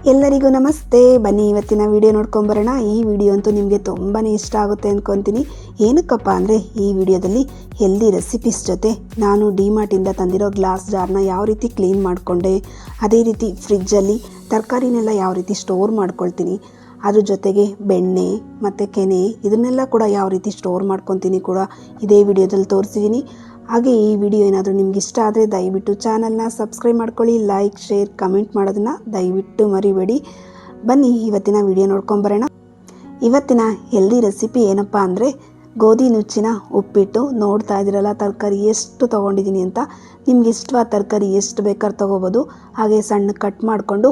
ಎಲ್ಲರಿಗೂ ನಮಸ್ತೆ. ಬನ್ನಿ ಇವತ್ತಿನ ವಿಡಿಯೋ ನೋಡ್ಕೊಂಬರೋಣ. ಈ ವಿಡಿಯೋ ಅಂತೂ ನಿಮಗೆ ತುಂಬಾ ಇಷ್ಟ ಆಗುತ್ತೆ ಅಂದ್ಕೊತೀನಿ. ಏನಕ್ಕಪ್ಪ ಅಂದರೆ ಈ ವಿಡಿಯೋದಲ್ಲಿ ಹೆಲ್ದಿ ರೆಸಿಪೀಸ್ ಜೊತೆ ನಾನು ಡಿಮಾರ್ಟಿಂದ ತಂದಿರೋ ಗ್ಲಾಸ್ ಜಾರ್ನ ಯಾವ ರೀತಿ ಕ್ಲೀನ್ ಮಾಡಿಕೊಂಡೆ, ಅದೇ ರೀತಿ ಫ್ರಿಜ್ಜಲ್ಲಿ ತರಕಾರಿನೆಲ್ಲ ಯಾವ ರೀತಿ ಸ್ಟೋರ್ ಮಾಡ್ಕೊಳ್ತೀನಿ, ಅದ್ರ ಜೊತೆಗೆ ಬೆಣ್ಣೆ ಮತ್ತು ಕೆನೆ ಇದನ್ನೆಲ್ಲ ಕೂಡ ಯಾವ ರೀತಿ ಸ್ಟೋರ್ ಮಾಡ್ಕೊತೀನಿ ಕೂಡ ಇದೇ ವಿಡಿಯೋದಲ್ಲಿ ತೋರಿಸಿದ್ದೀನಿ. ಹಾಗೆ ಈ ವಿಡಿಯೋ ಏನಾದರೂ ನಿಮ್ಗೆ ಇಷ್ಟ ಆದರೆ ದಯವಿಟ್ಟು ಚಾನಲ್ನ ಸಬ್ಸ್ಕ್ರೈಬ್ ಮಾಡ್ಕೊಳ್ಳಿ, ಲೈಕ್ ಶೇರ್ ಕಮೆಂಟ್ ಮಾಡೋದನ್ನು ದಯವಿಟ್ಟು ಮರಿಬೇಡಿ. ಬನ್ನಿ ಇವತ್ತಿನ ವಿಡಿಯೋ ನೋಡ್ಕೊಂಬರೋಣ. ಇವತ್ತಿನ ಹೆಲ್ದಿ ರೆಸಿಪಿ ಏನಪ್ಪ ಅಂದರೆ ಗೋಧಿ ನುಚ್ಚಿನ ಉಪ್ಪಿಟ್ಟು. ನೋಡ್ತಾ ಇದ್ದೀರಲ್ಲ ತರಕಾರಿ ಎಷ್ಟು ತೊಗೊಂಡಿದ್ದೀನಿ ಅಂತ. ನಿಮ್ಗೆ ಇಷ್ಟವಾದ ತರಕಾರಿ ಎಷ್ಟು ಬೇಕಾದ್ರೂ ತೊಗೋಬೋದು. ಹಾಗೆ ಸಣ್ಣ ಕಟ್ ಮಾಡಿಕೊಂಡು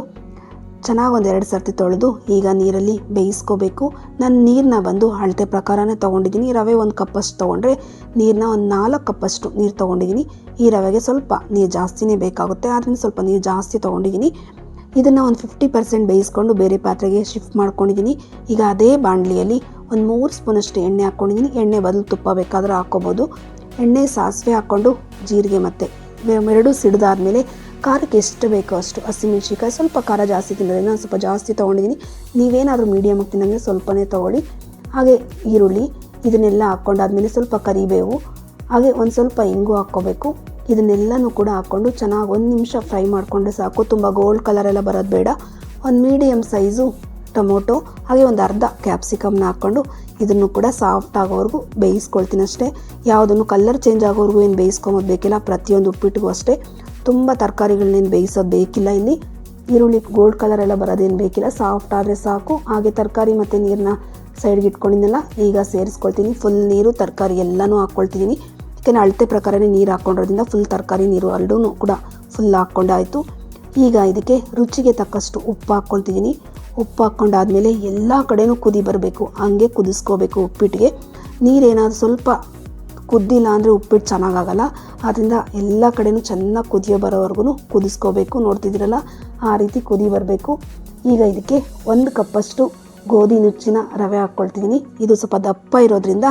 ಚೆನ್ನಾಗಿ ಒಂದೆರಡು ಸರ್ತಿ ತೊಳೆದು ಈಗ ನೀರಲ್ಲಿ ಬೇಯಿಸ್ಕೋಬೇಕು. ನಾನು ನೀರನ್ನ ಬಂದು ಅಳತೆ ಪ್ರಕಾರನೇ ತೊಗೊಂಡಿದ್ದೀನಿ. ರವೆ 1 ಕಪ್ಪಷ್ಟು ತೊಗೊಂಡ್ರೆ ನೀರನ್ನ ಒಂದು 4 ಕಪ್ಪಷ್ಟು ನೀರು ತೊಗೊಂಡಿದ್ದೀನಿ. ಈ ರವೆಗೆ ಸ್ವಲ್ಪ ನೀರು ಜಾಸ್ತಿನೇ ಬೇಕಾಗುತ್ತೆ, ಆದ್ದರಿಂದ ಸ್ವಲ್ಪ ನೀರು ಜಾಸ್ತಿ ತೊಗೊಂಡಿದ್ದೀನಿ. ಇದನ್ನು ಒಂದು 50% ಬೇಯಿಸ್ಕೊಂಡು ಬೇರೆ ಪಾತ್ರೆಗೆ ಶಿಫ್ಟ್ ಮಾಡ್ಕೊಂಡಿದ್ದೀನಿ. ಈಗ ಅದೇ ಬಾಣಲಿಯಲ್ಲಿ ಒಂದು 3 ಸ್ಪೂನಷ್ಟು ಎಣ್ಣೆ ಹಾಕ್ಕೊಂಡಿದ್ದೀನಿ. ಎಣ್ಣೆ ಬದಲು ತುಪ್ಪ ಬೇಕಾದರೂ ಹಾಕ್ಕೋಬೋದು. ಎಣ್ಣೆ ಸಾಸಿವೆ ಹಾಕ್ಕೊಂಡು ಜೀರಿಗೆ ಮತ್ತು ಎರಡೂ ಸಿಡಿದಾದ್ಮೇಲೆ ಖಾರಕ್ಕೆ ಎಷ್ಟು ಬೇಕೋ ಅಷ್ಟು ಹಸಿಮೆಣ್ಸಿಕಾಯಿ, ಸ್ವಲ್ಪ ಖಾರ ಜಾಸ್ತಿ ತಿನ್ನೋದ್ರೆ ನಾನು ಸ್ವಲ್ಪ ಜಾಸ್ತಿ ತೊಗೊಂಡಿದ್ದೀನಿ. ನೀವೇನಾದರೂ ಮೀಡಿಯಮಾಗಿ ತಿನ್ನಂಗೆ ಸ್ವಲ್ಪನೇ ತೊಗೊಳ್ಳಿ. ಹಾಗೆ ಈರುಳ್ಳಿ ಇದನ್ನೆಲ್ಲ ಹಾಕ್ಕೊಂಡಾದ್ಮೇಲೆ ಸ್ವಲ್ಪ ಕರಿಬೇವು, ಹಾಗೆ ಒಂದು ಸ್ವಲ್ಪ ಇಂಗು ಹಾಕ್ಕೋಬೇಕು. ಇದನ್ನೆಲ್ಲನೂ ಕೂಡ ಹಾಕ್ಕೊಂಡು ಚೆನ್ನಾಗಿ 1 ನಿಮಿಷ ಫ್ರೈ ಮಾಡಿಕೊಂಡ್ರೆ ಸಾಕು. ತುಂಬ ಗೋಲ್ಡ್ ಕಲರ್ ಎಲ್ಲ ಬರೋದು ಬೇಡ. ಒಂದು ಮೀಡಿಯಮ್ ಸೈಜು ಟೊಮೊಟೊ ಹಾಗೆ ಒಂದು ಅರ್ಧ ಕ್ಯಾಪ್ಸಿಕಮ್ನ ಹಾಕ್ಕೊಂಡು ಇದನ್ನು ಕೂಡ ಸಾಫ್ಟ್ ಆಗೋವರೆಗೂ ಬೇಯಿಸ್ಕೊಳ್ತೀನಿ ಅಷ್ಟೇ. ಯಾವುದನ್ನು ಕಲರ್ ಚೇಂಜ್ ಆಗೋವರೆಗೂ ಏನು ಬೇಯಿಸ್ಕೊಂಬೋದು ಬೇಕಿಲ್ಲ. ಪ್ರತಿಯೊಂದು ಉಪ್ಪಿಟ್ಟಿಗೂ ಅಷ್ಟೇ. ತುಂಬ ತರಕಾರಿಗಳನ್ನೇನು ಬೇಯಿಸೋದು ಬೇಕಿಲ್ಲ. ಇಲ್ಲಿ ಈರುಳ್ಳಿ ಗೋಲ್ಡ್ ಕಲರ್ ಎಲ್ಲ ಬರೋದೇನು ಬೇಕಿಲ್ಲ, ಸಾಫ್ಟ್ ಆದರೆ ಸಾಕು. ಹಾಗೆ ತರಕಾರಿ ಮತ್ತು ನೀರನ್ನ ಸೈಡ್ಗೆ ಇಟ್ಕೊಂಡಿದ್ದೆಲ್ಲ ಈಗ ಸೇರಿಸ್ಕೊಳ್ತೀನಿ. ಫುಲ್ ನೀರು ತರಕಾರಿ ಎಲ್ಲನೂ ಹಾಕ್ಕೊಳ್ತಿದ್ದೀನಿ. ಯಾಕೆಂದರೆ ಅಳತೆ ಪ್ರಕಾರನೇ ನೀರು ಹಾಕ್ಕೊಂಡಿರೋದ್ರಿಂದ ಫುಲ್ ತರಕಾರಿ ನೀರು ಎರಡೂ ಕೂಡ ಫುಲ್ ಹಾಕ್ಕೊಂಡಾಯಿತು. ಈಗ ಇದಕ್ಕೆ ರುಚಿಗೆ ತಕ್ಕಷ್ಟು ಉಪ್ಪು ಹಾಕ್ಕೊಳ್ತಿದ್ದೀನಿ. ಉಪ್ಪು ಹಾಕ್ಕೊಂಡಾದ್ಮೇಲೆ ಎಲ್ಲ ಕಡೆನೂ ಕುದಿ ಬರಬೇಕು, ಹಂಗೆ ಕುದಿಸ್ಕೋಬೇಕು. ಉಪ್ಪಿಟ್ಟಿಗೆ ನೀರೇನಾದರೂ ಸ್ವಲ್ಪ ಕುದ್ದಿಲ್ಲ ಅಂದರೆ ಉಪ್ಪಿಟ್ಟು ಚೆನ್ನಾಗಾಗಲ್ಲ. ಆದ್ದರಿಂದ ಎಲ್ಲ ಕಡೆನೂ ಚೆನ್ನಾಗಿ ಕುದಿಯೋ ಬರೋವರೆಗೂ ಕುದಿಸ್ಕೋಬೇಕು. ನೋಡ್ತಿದ್ದೀರಲ್ಲ ಆ ರೀತಿ ಕುದಿ ಬರಬೇಕು. ಈಗ ಇದಕ್ಕೆ 1 ಕಪ್ಪಷ್ಟು ಗೋಧಿ ನುಚ್ಚಿನ ರವೆ ಹಾಕ್ಕೊಳ್ತಿದ್ದೀನಿ. ಇದು ಸ್ವಲ್ಪ ದಪ್ಪ ಇರೋದ್ರಿಂದ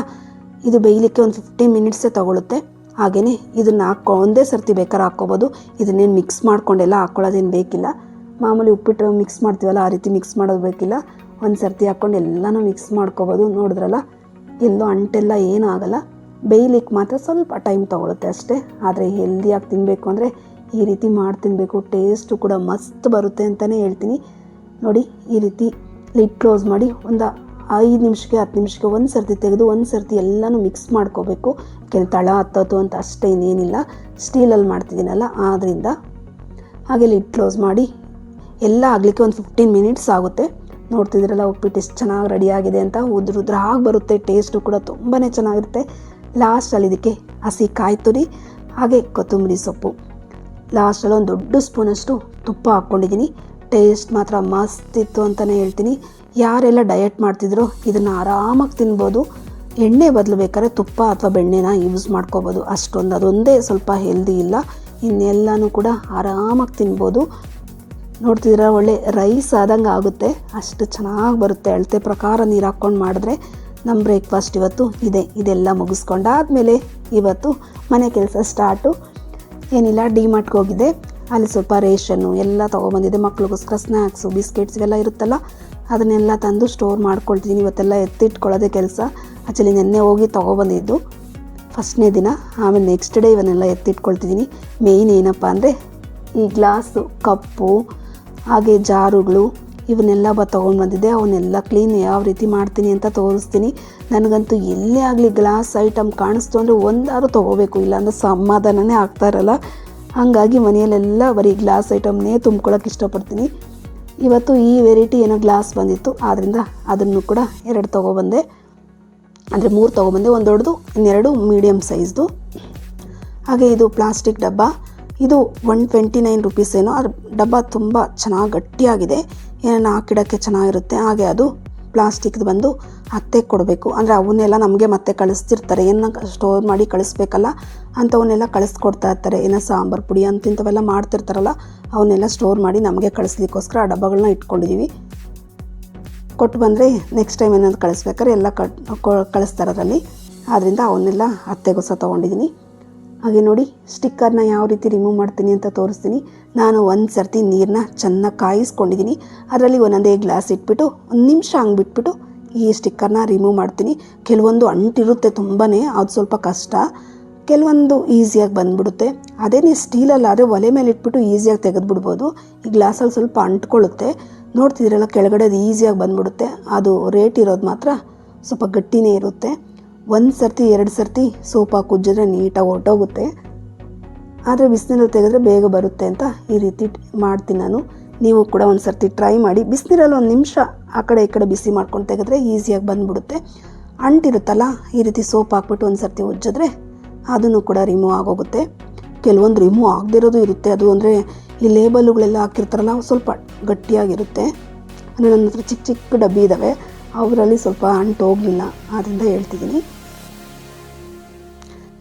ಇದು ಬೇಯಲಿಕ್ಕೆ ಒಂದು 15 ಮಿನಿಟ್ಸೇ ತೊಗೊಳುತ್ತೆ. ಹಾಗೆಯೇ ಇದನ್ನು ಒಂದೇ ಸರ್ತಿ ಬೇಕಾದ್ರೆ ಹಾಕ್ಕೋಬೋದು. ಇದನ್ನೇನು ಮಿಕ್ಸ್ ಮಾಡ್ಕೊಂಡೆಲ್ಲ ಹಾಕ್ಕೊಳ್ಳೋದೇನು ಬೇಕಿಲ್ಲ. ಮಾಮೂಲಿ ಉಪ್ಪಿಟ್ಟು ಮಿಕ್ಸ್ ಮಾಡ್ತೀವಲ್ಲ ಆ ರೀತಿ ಮಿಕ್ಸ್ ಮಾಡೋದು ಬೇಕಿಲ್ಲ. ಒಂದು ಸರ್ತಿ ಹಾಕ್ಕೊಂಡು ಎಲ್ಲನೂ ಮಿಕ್ಸ್ ಮಾಡ್ಕೋಬೋದು. ನೋಡಿದ್ರಲ್ಲ ಎಲ್ಲೋ ಅಂಟೆಲ್ಲ ಏನೂ ಆಗಲ್ಲ. ಬೇಯಲಿಕ್ಕೆ ಮಾತ್ರ ಸ್ವಲ್ಪ ಟೈಮ್ ತೊಗೊಳುತ್ತೆ ಅಷ್ಟೇ. ಆದರೆ ಹೆಲ್ದಿಯಾಗಿ ತಿನ್ನಬೇಕು ಅಂದರೆ ಈ ರೀತಿ ಮಾಡಿ ತಿನ್ನಬೇಕು. ಟೇಸ್ಟು ಕೂಡ ಮಸ್ತ್ ಬರುತ್ತೆ ಅಂತಲೇ ಹೇಳ್ತೀನಿ. ನೋಡಿ ಈ ರೀತಿ ಲಿಡ್ ಕ್ಲೋಸ್ ಮಾಡಿ ಒಂದು 5 ನಿಮಿಷಕ್ಕೆ 10 ನಿಮಿಷಕ್ಕೆ ಒಂದು ಸರ್ತಿ ತೆಗೆದು ಒಂದು ಸರ್ತಿ ಎಲ್ಲನೂ ಮಿಕ್ಸ್ ಮಾಡ್ಕೋಬೇಕು. ಯಾಕೆಂದರೆ ತಳ ಹತ್ತೋತು ಅಂತ ಅಷ್ಟೇ ಇನ್ನೇನಿಲ್ಲ. ಸ್ಟೀಲಲ್ಲಿ ಮಾಡ್ತಿದ್ದೀನಲ್ಲ ಆದ್ದರಿಂದ. ಹಾಗೆ ಲಿಡ್ ಕ್ಲೋಸ್ ಮಾಡಿ ಎಲ್ಲ ಆಗಲಿಕ್ಕೆ ಒಂದು 15 ಮಿನಿಟ್ಸ್ ಆಗುತ್ತೆ. ನೋಡ್ತಿದ್ದೀರಲ್ಲ ಉಪ್ಪಿಟ್ಟು ಎಷ್ಟು ಚೆನ್ನಾಗಿ ರೆಡಿಯಾಗಿದೆ ಅಂತ. ಉದ್ರಾಗಿ ಬರುತ್ತೆ. ಟೇಸ್ಟು ಕೂಡ ತುಂಬಾ ಚೆನ್ನಾಗಿರುತ್ತೆ. ಲಾಸ್ಟಲ್ಲಿ ಇದಕ್ಕೆ ಹಸಿ ಕಾಯಿ ತುರಿ ಹಾಗೆ ಕೊತ್ತಂಬರಿ ಸೊಪ್ಪು, ಲಾಸ್ಟಲ್ಲಿ ಒಂದು ದೊಡ್ಡ ಸ್ಪೂನಷ್ಟು ತುಪ್ಪ ಹಾಕ್ಕೊಂಡಿದ್ದೀನಿ. ಟೇಸ್ಟ್ ಮಾತ್ರ ಮಸ್ತ್ ಇತ್ತು ಅಂತಲೇ ಹೇಳ್ತೀನಿ. ಯಾರೆಲ್ಲ ಡಯಟ್ ಮಾಡ್ತಿದ್ರೋ ಇದನ್ನು ಆರಾಮಾಗಿ ತಿನ್ಬೋದು. ಎಣ್ಣೆ ಬದಲು ಬೇಕಾದ್ರೆ ತುಪ್ಪ ಅಥವಾ ಬೆಣ್ಣೆನ ಯೂಸ್ ಮಾಡ್ಕೋಬೋದು. ಅಷ್ಟೊಂದು ಅದೊಂದೇ ಸ್ವಲ್ಪ ಹೆಲ್ದಿ ಇಲ್ಲ, ಇನ್ನೆಲ್ಲನೂ ಕೂಡ ಆರಾಮಾಗಿ ತಿನ್ಬೋದು. ನೋಡ್ತಿದ್ರೆ ಒಳ್ಳೆ ರೈಸ್ ಆದಂಗೆ ಆಗುತ್ತೆ, ಅಷ್ಟು ಚೆನ್ನಾಗಿ ಬರುತ್ತೆ. ಅಳತೆ ಪ್ರಕಾರ ನೀರು ಹಾಕ್ಕೊಂಡು ಮಾಡಿದ್ರೆ. ನಮ್ಮ ಬ್ರೇಕ್ಫಾಸ್ಟ್ ಇವತ್ತು ಇದೆಲ್ಲ ಮುಗಿಸ್ಕೊಂಡಾದ್ಮೇಲೆ ಇವತ್ತು ಮನೆ ಕೆಲಸ ಸ್ಟಾರ್ಟು. ಏನಿಲ್ಲ, ಡಿಮಾರ್ಟ್ಗೆ ಹೋಗಿದ್ದೆ. ಅಲ್ಲಿ ಸ್ವಲ್ಪ ರೇಷನ್ನು ಎಲ್ಲ ತೊಗೊಬಂದಿದ್ದೆ. ಮಕ್ಳಿಗೋಸ್ಕರ ಸ್ನ್ಯಾಕ್ಸು ಬಿಸ್ಕೆಟ್ಸ್ ಇವೆಲ್ಲ ಇರುತ್ತಲ್ಲ ಅದನ್ನೆಲ್ಲ ತಂದು ಸ್ಟೋರ್ ಮಾಡ್ಕೊಳ್ತಿದ್ದೀನಿ. ಇವತ್ತೆಲ್ಲ ಎತ್ತಿಟ್ಕೊಳ್ಳೋದೇ ಕೆಲಸ. ಆ್ಯಕ್ಚುಲಿ ನೆನ್ನೆ ಹೋಗಿ ತೊಗೊಬಂದಿದ್ದು ಫಸ್ಟ್ನೇ ದಿನ. ಆಮೇಲೆ ನೆಕ್ಸ್ಟ್ ಡೇ ಇವನ್ನೆಲ್ಲ ಎತ್ತಿಟ್ಕೊಳ್ತಿದ್ದೀನಿ. ಮೇಯ್ನ್ ಏನಪ್ಪ ಅಂದರೆ ಈ ಗ್ಲಾಸು ಕಪ್ಪು ಹಾಗೆ ಜಾರುಗಳು ಇವನ್ನೆಲ್ಲ ತೊಗೊಂಡು ಬಂದಿದ್ದೆ. ಅವನ್ನೆಲ್ಲ ಕ್ಲೀನ್ ಯಾವ ರೀತಿ ಮಾಡ್ತೀನಿ ಅಂತ ತೋರಿಸ್ತೀನಿ. ನನಗಂತೂ ಎಲ್ಲೇ ಆಗಲಿ ಗ್ಲಾಸ್ ಐಟಮ್ ಕಾಣಿಸ್ತು ಅಂದರೆ ಒಂದಾರು ತೊಗೋಬೇಕು, ಇಲ್ಲಾಂದರೆ ಸಮಾಧಾನನೇ ಆಗ್ತಾ ಇರಲ್ಲ. ಹಾಗಾಗಿ ಮನೆಯಲ್ಲೆಲ್ಲ ಬರೀ ಗ್ಲಾಸ್ ಐಟಮ್ನೇ ತುಂಬ್ಕೊಳ್ಳೋಕೆ ಇಷ್ಟಪಡ್ತೀನಿ. ಇವತ್ತು ಈ ವೆರೈಟಿ ಏನೋ ಗ್ಲಾಸ್ ಬಂದಿತ್ತು, ಆದ್ದರಿಂದ ಅದನ್ನು ಕೂಡ 2 ತೊಗೊಬಂದೆ. ಅಂದರೆ 3 ತೊಗೊಬಂದೆ, ಒಂದು ದೊಡ್ಡದು ಇನ್ನೆರಡು ಮೀಡಿಯಮ್ ಸೈಜ್ದು. ಹಾಗೆ ಇದು ಪ್ಲಾಸ್ಟಿಕ್ ಡಬ್ಬ. ಇದು 129 ರುಪೀಸ್ ಏನೋ. ಅದ್ರ ಡಬ್ಬ ತುಂಬ ಚೆನ್ನಾಗಿ ಗಟ್ಟಿಯಾಗಿದೆ, ಏನೋ ಹಾಕಿಡೋಕ್ಕೆ ಚೆನ್ನಾಗಿರುತ್ತೆ. ಹಾಗೆ ಅದು ಪ್ಲಾಸ್ಟಿಕ್ದು ಬಂದು ಅತ್ತೆಗೆ ಕೊಡಬೇಕು. ಅಂದರೆ ಅವನ್ನೆಲ್ಲ ನಮಗೆ ಮತ್ತೆ ಕಳಿಸ್ತಿರ್ತಾರೆ, ಏನೋ ಸ್ಟೋರ್ ಮಾಡಿ ಕಳಿಸ್ಬೇಕಲ್ಲ ಅಂಥವನ್ನೆಲ್ಲ ಕಳಿಸ್ಕೊಡ್ತಾ ಇರ್ತಾರೆ. ಏನೋ ಸಾಂಬಾರು ಪುಡಿ ಅಂತಿಂಥವೆಲ್ಲ ಮಾಡ್ತಿರ್ತಾರಲ್ಲ ಅವನ್ನೆಲ್ಲ ಸ್ಟೋರ್ ಮಾಡಿ ನಮಗೆ ಕಳಿಸ್ಲಿಕ್ಕೋಸ್ಕರ ಆ ಡಬ್ಬಗಳನ್ನ ಇಟ್ಕೊಂಡಿದ್ದೀವಿ. ಕೊಟ್ಟು ಬಂದರೆ ನೆಕ್ಸ್ಟ್ ಟೈಮ್ ಏನಾದ್ರು ಕಳಿಸ್ಬೇಕಾದ್ರೆ ಎಲ್ಲ ಕಳಿಸ್ತಾರೆ ಅದರಲ್ಲಿ. ಆದ್ದರಿಂದ ಅವನ್ನೆಲ್ಲ ಅತ್ತೆಗೋಸ್ಕರ ತೊಗೊಂಡಿದ್ದೀನಿ. ಹಾಗೆ ನೋಡಿ ಸ್ಟಿಕ್ಕರ್ನ ಯಾವ ರೀತಿ ರಿಮೂವ್ ಮಾಡ್ತೀನಿ ಅಂತ ತೋರಿಸ್ತೀನಿ. ನಾನು ಒಂದು ಸರ್ತಿ ನೀರನ್ನ ಚೆನ್ನಾಗಿ ಕಾಯಿಸ್ಕೊಂಡಿದ್ದೀನಿ. ಅದರಲ್ಲಿ ಒಂದೊಂದೇ ಗ್ಲಾಸ್ ಇಟ್ಬಿಟ್ಟು 1 ನಿಮಿಷ ಹಂಗೆ ಬಿಟ್ಬಿಟ್ಟು ಈ ಸ್ಟಿಕ್ಕರ್ನ ರಿಮೂವ್ ಮಾಡ್ತೀನಿ. ಕೆಲವೊಂದು ಅಂಟಿರುತ್ತೆ ತುಂಬಾ, ಅದು ಸ್ವಲ್ಪ ಕಷ್ಟ. ಕೆಲವೊಂದು ಈಸಿಯಾಗಿ ಬಂದುಬಿಡುತ್ತೆ. ಅದೇ ನೀವು ಸ್ಟೀಲಲ್ಲಾದರೆ ಒಲೆ ಮೇಲೆ ಇಟ್ಬಿಟ್ಟು ಈಸಿಯಾಗಿ ತೆಗೆದುಬಿಡ್ಬೋದು. ಈ ಗ್ಲಾಸಲ್ಲಿ ಸ್ವಲ್ಪ ಅಂಟ್ಕೊಳ್ಳುತ್ತೆ. ನೋಡ್ತಿದ್ದೀರಲ್ಲ ಕೆಳಗಡೆ ಅದು ಈಸಿಯಾಗಿ ಬಂದುಬಿಡುತ್ತೆ. ಅದು ರೇಟ್ ಇರೋದು ಮಾತ್ರ ಸ್ವಲ್ಪ ಗಟ್ಟಿನೇ ಇರುತ್ತೆ. 1 ಸರ್ತಿ 2 ಸರ್ತಿ ಸೋಪ್ ಹಾಕಿ ಉಜ್ಜಿದ್ರೆ ನೀಟಾಗಿ ಹೊರಟೋಗುತ್ತೆ. ಆದರೆ ಬಿಸಿನೀರಲ್ಲಿ ತೆಗೆದ್ರೆ ಬೇಗ ಬರುತ್ತೆ ಅಂತ ಈ ರೀತಿ ಮಾಡ್ತೀನಿ ನಾನು. ನೀವು ಕೂಡ ಒಂದು ಸರ್ತಿ ಟ್ರೈ ಮಾಡಿ. ಬಿಸಿನೀರಲ್ಲಿ 1 ನಿಮಿಷ ಆ ಕಡೆ ಈ ಕಡೆ ಬಿಸಿ ಮಾಡ್ಕೊಂಡು ತೆಗೆದ್ರೆ ಈಸಿಯಾಗಿ ಬಂದುಬಿಡುತ್ತೆ. ಅಂಟಿರುತ್ತಲ್ಲ, ಈ ರೀತಿ ಸೋಪ್ ಹಾಕ್ಬಿಟ್ಟು ಒಂದು ಸರ್ತಿ ಉಜ್ಜಿದ್ರೆ ಅದನ್ನು ಕೂಡ ರಿಮೂವ್ ಆಗೋಗುತ್ತೆ. ಕೆಲವೊಂದು ರಿಮೂವ್ ಆಗದಿರೋದು ಇರುತ್ತೆ. ಅದು ಅಂದರೆ ಈ ಲೇಬಲ್ಗಳೆಲ್ಲ ಹಾಕಿರ್ತಾರಲ್ಲ ಅವು ಸ್ವಲ್ಪ ಗಟ್ಟಿಯಾಗಿರುತ್ತೆ. ಅಂದರೆ ನನ್ನ ಹತ್ರ ಚಿಕ್ಕ ಚಿಕ್ಕ ಡಬ್ಬಿ ಇದ್ದಾವೆ, ಅವರಲ್ಲಿ ಸ್ವಲ್ಪ ಅಂಟು ಹೋಗಲಿಲ್ಲ, ಆದ್ದರಿಂದ ಹೇಳ್ತಿದ್ದೀನಿ.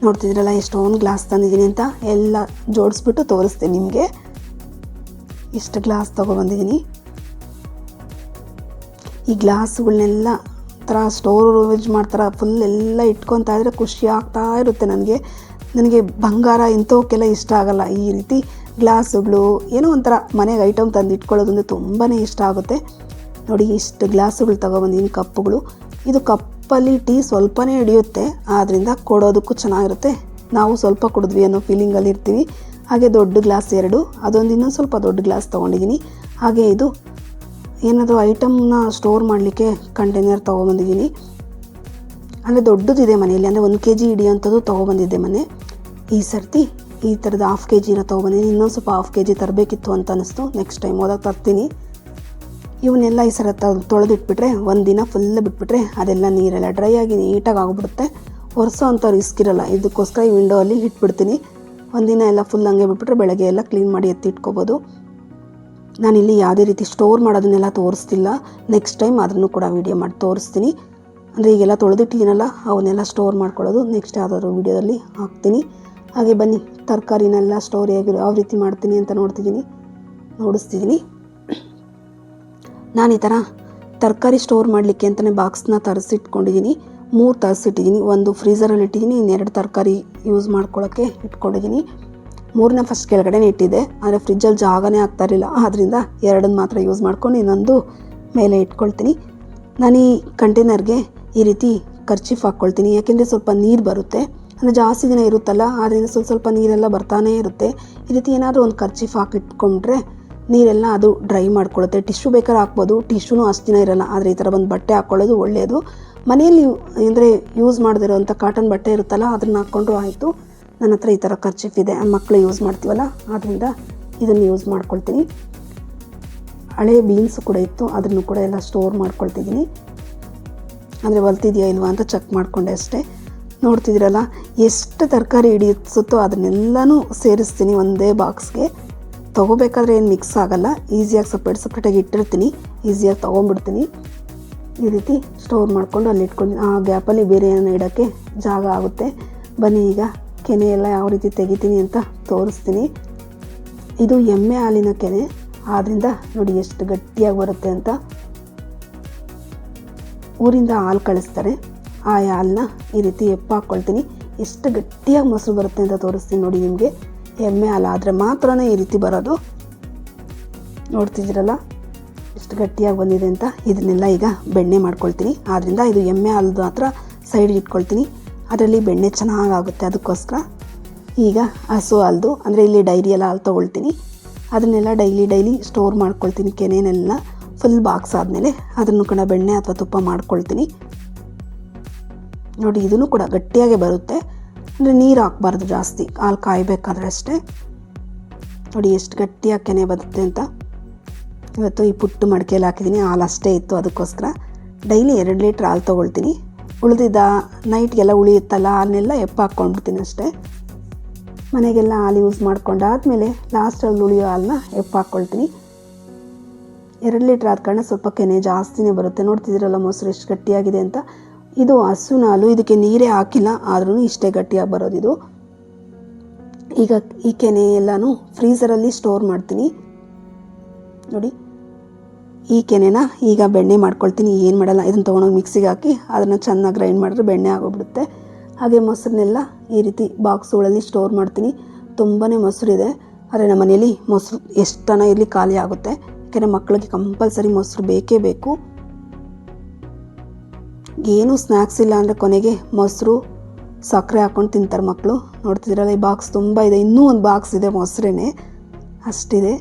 ನೋಡ್ತಿದ್ದೀರಲ್ಲ ಎಷ್ಟೊಂದು ಗ್ಲಾಸ್ ತಂದಿದ್ದೀನಿ ಅಂತ ಎಲ್ಲ ಜೋಡಿಸ್ಬಿಟ್ಟು ತೋರಿಸ್ತೀನಿ ನಿಮಗೆ. ಇಷ್ಟು ಗ್ಲಾಸ್ ತೊಗೊಬಂದಿದ್ದೀನಿ. ಈ ಗ್ಲಾಸ್ಗಳನ್ನೆಲ್ಲ ಥರ ಸ್ಟೋರೇಜ್ ಮಾಡ್ತಾರೆ, ಫುಲ್ ಎಲ್ಲ ಇಟ್ಕೊತಾ ಇದ್ರೆ ಖುಷಿ ಆಗ್ತಾ ಇರುತ್ತೆ ನನಗೆ ಬಂಗಾರ ಇಂಥವಕ್ಕೆಲ್ಲ ಇಷ್ಟ ಆಗಲ್ಲ. ಈ ರೀತಿ ಗ್ಲಾಸುಗಳು ಏನೋ ಒಂಥರ ಮನೆಗೆ ಐಟಮ್ ತಂದು ಇಟ್ಕೊಳ್ಳೋದು ಅಂದರೆ ತುಂಬಾ ಇಷ್ಟ ಆಗುತ್ತೆ. ನೋಡಿ ಇಷ್ಟು ಗ್ಲಾಸುಗಳು ತೊಗೊಬಂದಿದ್ದೀನಿ, ಕಪ್ಪುಗಳು. ಇದು ಕಪ್ಪಲ್ಲಿ ಟೀ ಸ್ವಲ್ಪನೇ ಹಿಡಿಯುತ್ತೆ, ಆದ್ದರಿಂದ ಕೊಡೋದಕ್ಕೂ ಚೆನ್ನಾಗಿರುತ್ತೆ. ನಾವು ಸ್ವಲ್ಪ ಕುಡಿದ್ವಿ ಅನ್ನೋ ಫೀಲಿಂಗಲ್ಲಿ ಇರ್ತೀವಿ. ಹಾಗೆ ದೊಡ್ಡ ಗ್ಲಾಸ್ 2, ಅದೊಂದು ಇನ್ನೊಂದು ಸ್ವಲ್ಪ ದೊಡ್ಡ ಗ್ಲಾಸ್ ತೊಗೊಂಡಿದ್ದೀನಿ. ಹಾಗೆ ಇದು ಏನಾದರೂ ಐಟಮ್ನ ಸ್ಟೋರ್ ಮಾಡಲಿಕ್ಕೆ ಕಂಟೈನರ್ ತೊಗೊಬಂದಿದ್ದೀನಿ. ಅಂದರೆ ದೊಡ್ಡದಿದೆ ಮನೆಯಲ್ಲಿ, ಅಂದರೆ 1 kg ಹಿಡಿಯೋಂಥದ್ದು ತೊಗೊಬಂದಿದ್ದೆ ಮೊನ್ನೆ. ಈ ಸರ್ತಿ ಈ ಥರದ 1/2 kgನ ತೊಗೊಬಂದಿದ್ದೀನಿ. ಇನ್ನೊಂದು ಸ್ವಲ್ಪ 1/2 kg ತರಬೇಕಿತ್ತು ಅಂತ ಅನ್ನಿಸ್ತು. ನೆಕ್ಸ್ಟ್ ಟೈಮ್ ಹೋದಾಗ ತರ್ತೀನಿ. ಇವನ್ನೆಲ್ಲ ಈ ಸರ ತೊಳೆದಿಟ್ಬಿಟ್ರೆ 1 ದಿನ ಫುಲ್ ಬಿಟ್ಬಿಟ್ರೆ ಅದೆಲ್ಲ ನೀರೆಲ್ಲ ಡ್ರೈ ಆಗಿ ನೀಟಾಗಿ ಆಗಿಬಿಡುತ್ತೆ. ಒರೆಸೋ ಅಂಥ ರಿಸ್ಕ್ ಇರೋಲ್ಲ. ಇದಕ್ಕೋಸ್ಕರ ಈ ವಿಂಡೋ ಅಲ್ಲಿ ಇಟ್ಬಿಡ್ತೀನಿ. 1 ದಿನ ಎಲ್ಲ ಫುಲ್ ಹಂಗೆ ಬಿಟ್ಬಿಟ್ರೆ ಬೆಳಗ್ಗೆ ಎಲ್ಲ ಕ್ಲೀನ್ ಮಾಡಿ ಎತ್ತಿಟ್ಕೋಬೋದು. ನಾನಿಲ್ಲಿ ಯಾವುದೇ ರೀತಿ ಸ್ಟೋರ್ ಮಾಡೋದನ್ನೆಲ್ಲ ತೋರಿಸ್ತಿಲ್ಲ. ನೆಕ್ಸ್ಟ್ ಟೈಮ್ ಅದನ್ನು ಕೂಡ ವೀಡಿಯೋ ಮಾಡಿ ತೋರಿಸ್ತೀನಿ. ಅಂದರೆ ಈಗೆಲ್ಲ ತೊಳೆದಿಟ್ಟಿದ್ದೀನಲ್ಲ ಅವನ್ನೆಲ್ಲ ಸ್ಟೋರ್ ಮಾಡ್ಕೊಳ್ಳೋದು ನೆಕ್ಸ್ಟ್ ಯಾವುದಾದ್ರು ವೀಡಿಯೋದಲ್ಲಿ ಹಾಕ್ತೀನಿ. ಹಾಗೆ ಬನ್ನಿ ತರಕಾರಿನೆಲ್ಲ ಸ್ಟೋರ್ ಯಾವ ರೀತಿ ಮಾಡ್ತೀನಿ ಅಂತ ನೋಡಿಸ್ತಿದ್ದೀನಿ. ನಾನು ಈ ಥರ ತರಕಾರಿ ಸ್ಟೋರ್ ಮಾಡಲಿಕ್ಕೆ ಅಂತಲೇ ಬಾಕ್ಸ್ನ ತರಿಸಿಟ್ಕೊಂಡಿದ್ದೀನಿ. 3 ತರಿಸಿಟ್ಟಿದ್ದೀನಿ. ಒಂದು ಫ್ರೀಝರಲ್ಲಿ ಇಟ್ಟಿದ್ದೀನಿ, ಇನ್ನೆರಡು ತರಕಾರಿ ಯೂಸ್ ಮಾಡ್ಕೊಳ್ಳೋಕ್ಕೆ ಇಟ್ಕೊಂಡಿದ್ದೀನಿ. 3ನ ಫಸ್ಟ್ ಕೆಳಗಡೆನೇ ಇಟ್ಟಿದ್ದೆ, ಆದರೆ ಫ್ರಿಜ್ಜಲ್ಲಿ ಜಾಗನೇ ಆಗ್ತಾಯಿರಲಿಲ್ಲ. ಆದ್ದರಿಂದ 2 ಮಾತ್ರ ಯೂಸ್ ಮಾಡ್ಕೊಂಡು ಇನ್ನೊಂದು ಮೇಲೆ ಇಟ್ಕೊಳ್ತೀನಿ. ನಾನು ಈ ಕಂಟೈನರ್ಗೆ ಈ ರೀತಿ ಕರ್ಚೀಫ್ ಹಾಕ್ಕೊಳ್ತೀನಿ. ಯಾಕೆಂದರೆ ಸ್ವಲ್ಪ ನೀರು ಬರುತ್ತೆ, ಅಂದರೆ ಜಾಸ್ತಿ ದಿನ ಇರುತ್ತಲ್ಲ, ಆದ್ದರಿಂದ ಸ್ವಲ್ಪ ನೀರೆಲ್ಲ ಬರ್ತಾನೇ ಇರುತ್ತೆ. ಈ ರೀತಿ ಏನಾದರೂ ಒಂದು ಕರ್ಚೀಫ್ ಹಾಕಿಟ್ಕೊಂಡ್ರೆ ನೀರೆಲ್ಲ ಅದು ಡ್ರೈ ಮಾಡ್ಕೊಳ್ಳುತ್ತೆ. ಟಿಶ್ಯೂ ಬೇಕಾದ್ರೆ ಹಾಕ್ಬೋದು, ಟಿಶ್ಯೂನೂ ಅಷ್ಟು ದಿನ ಇರೋಲ್ಲ. ಆದರೆ ಈ ಥರ ಒಂದು ಬಟ್ಟೆ ಹಾಕ್ಕೊಳ್ಳೋದು ಒಳ್ಳೆಯದು. ಮನೆಯಲ್ಲಿ ಅಂದರೆ ಯೂಸ್ ಮಾಡದಿರೋಂಥ ಕಾಟನ್ ಬಟ್ಟೆ ಇರುತ್ತಲ್ಲ ಅದನ್ನು ಹಾಕ್ಕೊಂಡ್ರೂ ಆಯಿತು. ನನ್ನ ಹತ್ರ ಈ ಥರ ಕರ್ಚೀಫ್ ಇದೆ, ಮಕ್ಕಳು ಯೂಸ್ ಮಾಡ್ತೀವಲ್ಲ, ಆದ್ದರಿಂದ ಇದನ್ನು ಯೂಸ್ ಮಾಡ್ಕೊಳ್ತೀನಿ. ಹಳೆ ಬೀನ್ಸು ಕೂಡ ಇತ್ತು, ಅದನ್ನು ಕೂಡ ಎಲ್ಲ ಸ್ಟೋರ್ ಮಾಡ್ಕೊಳ್ತಿದ್ದೀನಿ. ಅಂದರೆ ಹೊಲ್ತಿದೆಯಾ ಇಲ್ವಾ ಅಂತ ಚೆಕ್ ಮಾಡಿಕೊಂಡೆ ಅಷ್ಟೇ. ನೋಡ್ತಿದ್ದೀರಲ್ಲ ಎಷ್ಟು ತರಕಾರಿ ಹಿಡಿಯುತ್ತೋ ಅದನ್ನೆಲ್ಲನೂ ಸೇರಿಸ್ತೀನಿ ಒಂದೇ ಬಾಕ್ಸ್ಗೆ. ತೊಗೋಬೇಕಾದ್ರೆ ಏನು ಮಿಕ್ಸ್ ಆಗೋಲ್ಲ, ಈಸಿಯಾಗಿ ಸಪ್ರೇಟಾಗಿ ಇಟ್ಟಿರ್ತೀನಿ, ಈಸಿಯಾಗಿ ತೊಗೊಂಡ್ಬಿಡ್ತೀನಿ. ಈ ರೀತಿ ಸ್ಟೋರ್ ಮಾಡಿಕೊಂಡು ಅಲ್ಲಿ ಇಟ್ಕೊಂಡು ಆ ಗ್ಯಾಪಲ್ಲಿ ಬೇರೆ ಏನೋ ಇಡೋಕ್ಕೆ ಜಾಗ ಆಗುತ್ತೆ. ಬನ್ನಿ ಈಗ ಕೆನೆ ಎಲ್ಲ ಯಾವ ರೀತಿ ತೆಗಿತೀನಿ ಅಂತ ತೋರಿಸ್ತೀನಿ. ಇದು ಎಮ್ಮೆ ಹಾಲಿನ ಕೆನೆ, ಆದ್ದರಿಂದ ನೋಡಿ ಎಷ್ಟು ಗಟ್ಟಿಯಾಗಿ ಬರುತ್ತೆ ಅಂತ. ಊರಿಂದ ಹಾಲು ಕಳಿಸ್ತಾರೆ, ಆ ಹಾಲನ್ನ ಈ ರೀತಿ ಹಾಕ್ಕೊಳ್ತೀನಿ. ಎಷ್ಟು ಗಟ್ಟಿಯಾಗಿ ಮೊಸರು ಬರುತ್ತೆ ಅಂತ ತೋರಿಸ್ತೀನಿ ನೋಡಿ ನಿಮಗೆ. ಎಮ್ಮೆ ಹಾಲು ಆದರೆ ಮಾತ್ರನೇ ಈ ರೀತಿ ಬರೋದು. ನೋಡ್ತಿದ್ದೀರಲ್ಲ ಎಷ್ಟು ಗಟ್ಟಿಯಾಗಿ ಬಂದಿದೆ ಅಂತ. ಇದನ್ನೆಲ್ಲ ಈಗ ಬೆಣ್ಣೆ ಮಾಡ್ಕೊಳ್ತೀನಿ. ಆದ್ದರಿಂದ ಇದು ಎಮ್ಮೆ ಹಾಲದು ಮಾತ್ರ ಸೈಡ್ಗೆ ಇಟ್ಕೊಳ್ತೀನಿ, ಅದರಲ್ಲಿ ಬೆಣ್ಣೆ ಚೆನ್ನಾಗಾಗುತ್ತೆ. ಅದಕ್ಕೋಸ್ಕರ ಈಗ ಹಸು ಹಾಲ್ದು ಅಂದರೆ ಇಲ್ಲಿ ಡೈರಿಯೆಲ್ಲ ಹಾಲು ತೊಗೊಳ್ತೀನಿ. ಅದನ್ನೆಲ್ಲ ಡೈಲಿ ಸ್ಟೋರ್ ಮಾಡ್ಕೊಳ್ತೀನಿ. ಕೆನೆನೆಲ್ಲ ಫುಲ್ ಬಾಕ್ಸ್ ಆದಮೇಲೆ ಅದನ್ನು ಕೂಡ ಬೆಣ್ಣೆ ಅಥವಾ ತುಪ್ಪ ಮಾಡ್ಕೊಳ್ತೀನಿ. ನೋಡಿ ಇದನ್ನು ಕೂಡ ಗಟ್ಟಿಯಾಗೆ ಬರುತ್ತೆ, ಅಂದರೆ ನೀರು ಹಾಕ್ಬಾರ್ದು ಜಾಸ್ತಿ, ಹಾಲು ಕಾಯಬೇಕಾದ್ರೆ ಅಷ್ಟೇ. ನೋಡಿ ಎಷ್ಟು ಗಟ್ಟಿಯಾಗಿ ಕೆನೆ ಬರುತ್ತೆ ಅಂತ. ಇವತ್ತು ಈ ಪುಟ್ಟು ಮಡಿಕೆಯಲ್ಲಿ ಹಾಕಿದ್ದೀನಿ, ಹಾಲು ಅಷ್ಟೇ ಇತ್ತು, ಅದಕ್ಕೋಸ್ಕರ ಡೈಲಿ 2 ಲೀಟ್ರ್ ಹಾಲು ತೊಗೊಳ್ತೀನಿ. ಉಳಿದಿದ್ದ ನೈಟ್ಗೆಲ್ಲ ಉಳಿಯುತ್ತಲ್ಲ ಹಾಲನ್ನೆಲ್ಲ ಹಾಕ್ಕೊಂಡ್ಬಿಡ್ತೀನಿ ಅಷ್ಟೇ. ಮನೆಗೆಲ್ಲ ಹಾಲು ಯೂಸ್ ಮಾಡ್ಕೊಂಡಾದ್ಮೇಲೆ ಲಾಸ್ಟಲ್ಲಿ ಉಳಿಯೋ ಹಾಲನ್ನ ಹಾಕ್ಕೊಳ್ತೀನಿ. 2 ಲೀಟ್ರ್ ಆದ ಕಾರಣ ಸ್ವಲ್ಪ ಕೆನೆ ಜಾಸ್ತಿನೇ ಬರುತ್ತೆ. ನೋಡ್ತಿದ್ದೀರಲ್ಲ ಮೊಸರು ಎಷ್ಟು ಗಟ್ಟಿಯಾಗಿದೆ ಅಂತ. ಇದು ಹಸುವಿನ ಹಾಲು, ಇದಕ್ಕೆ ನೀರೇ ಹಾಕಿಲ್ಲ, ಆದ್ರೂ ಇಷ್ಟೇ ಗಟ್ಟಿಯಾಗಿ ಬರೋದಿದು. ಈಗ ಈ ಕೆನೆ ಎಲ್ಲನೂ ಫ್ರೀಝರಲ್ಲಿ ಸ್ಟೋರ್ ಮಾಡ್ತೀನಿ. ನೋಡಿ ಈ ಕೆನೆನ ಈಗ ಬೆಣ್ಣೆ ಮಾಡ್ಕೊಳ್ತೀನಿ. ಏನು ಮಾಡಲ್ಲ, ಇದನ್ನು ತೊಗೊಂಡೋಗಿ ಮಿಕ್ಸಿಗೆ ಹಾಕಿ ಅದನ್ನು ಚೆನ್ನಾಗಿ ಗ್ರೈಂಡ್ ಮಾಡಿದ್ರೆ ಬೆಣ್ಣೆ ಆಗೋಗ್ಬಿಡುತ್ತೆ. ಹಾಗೆ ಮೊಸರನ್ನೆಲ್ಲ ಈ ರೀತಿ ಬಾಕ್ಸ್ಗಳಲ್ಲಿ ಸ್ಟೋರ್ ಮಾಡ್ತೀನಿ. ತುಂಬಾ ಮೊಸರಿದೆ, ಆದರೆ ನಮ್ಮ ಮನೇಲಿ ಮೊಸರು ಎಷ್ಟನ ಇರಲಿ ಖಾಲಿ ಆಗುತ್ತೆ. ಯಾಕೆಂದರೆ ಮಕ್ಕಳಿಗೆ ಕಂಪಲ್ಸರಿ ಮೊಸರು ಬೇಕೇ ಬೇಕು. ಏನು ಸ್ನ್ಯಾಕ್ಸ್ ಇಲ್ಲ ಅಂದರೆ ಕೊನೆಗೆ ಮೊಸರು ಸಕ್ಕರೆ ಹಾಕ್ಕೊಂಡು ತಿಂತಾರೆ ಮಕ್ಕಳು. ನೋಡ್ತಿದ್ದೀರಲ್ಲ, ಈ ಬಾಕ್ಸ್ ತುಂಬ ಇದೆ. ಇನ್ನೂ ಒಂದು ಬಾಕ್ಸ್ ಇದೆ ಮೊಸರೇನೆ, ಅಷ್ಟಿದೆ.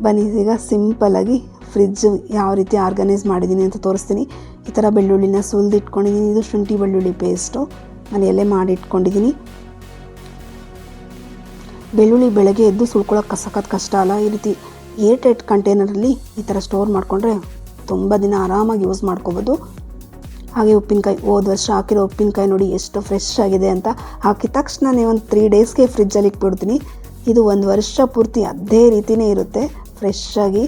ಬನ್ನಿ ಈಗ ಸಿಂಪಲ್ಲಾಗಿ ಫ್ರಿಡ್ಜ್ ಯಾವ ರೀತಿ ಆರ್ಗನೈಸ್ ಮಾಡಿದ್ದೀನಿ ಅಂತ ತೋರಿಸ್ತೀನಿ. ಈ ಥರ ಬೆಳ್ಳುಳ್ಳಿನ ಸುಲಿದಿಟ್ಕೊಂಡಿದ್ದೀನಿ. ಇದು ಶುಂಠಿ ಬೆಳ್ಳುಳ್ಳಿ ಪೇಸ್ಟು ಮನೆಯಲ್ಲೇ ಮಾಡಿಟ್ಕೊಂಡಿದ್ದೀನಿ. ಬೆಳ್ಳುಳ್ಳಿ ಬೆಳಗ್ಗೆ ಎದ್ದು ಸುಳ್ಕೊಳ್ಳೋಕೆ ಸಖತ್ ಕಷ್ಟ ಅಲ್ಲ. ಈ ರೀತಿ ಏರ್ಟೈಟ್ ಕಂಟೈನರಲ್ಲಿ ಈ ಥರ ಸ್ಟೋರ್ ಮಾಡಿಕೊಂಡ್ರೆ ತುಂಬ ದಿನ ಆರಾಮಾಗಿ ಯೂಸ್ ಮಾಡ್ಕೋಬೋದು. ಹಾಗೆ ಉಪ್ಪಿನಕಾಯಿ, ಹೋದ ವರ್ಷ ಹಾಕಿರೋ ಉಪ್ಪಿನಕಾಯಿ ನೋಡಿ ಎಷ್ಟು ಫ್ರೆಶ್ ಆಗಿದೆ ಅಂತ. ಹಾಕಿದ ತಕ್ಷಣವೇ ಒಂದು 3 ಡೇಸ್ಗೆ ಫ್ರಿಜ್ಜಲ್ಲಿ ಇಟ್ಬಿಡ್ತೀನಿ. ಇದು 1 ವರ್ಷ ಪೂರ್ತಿ ಅದೇ ರೀತಿಯೇ ಇರುತ್ತೆ, ಫ್ರೆಶ್ ಆಗಿ.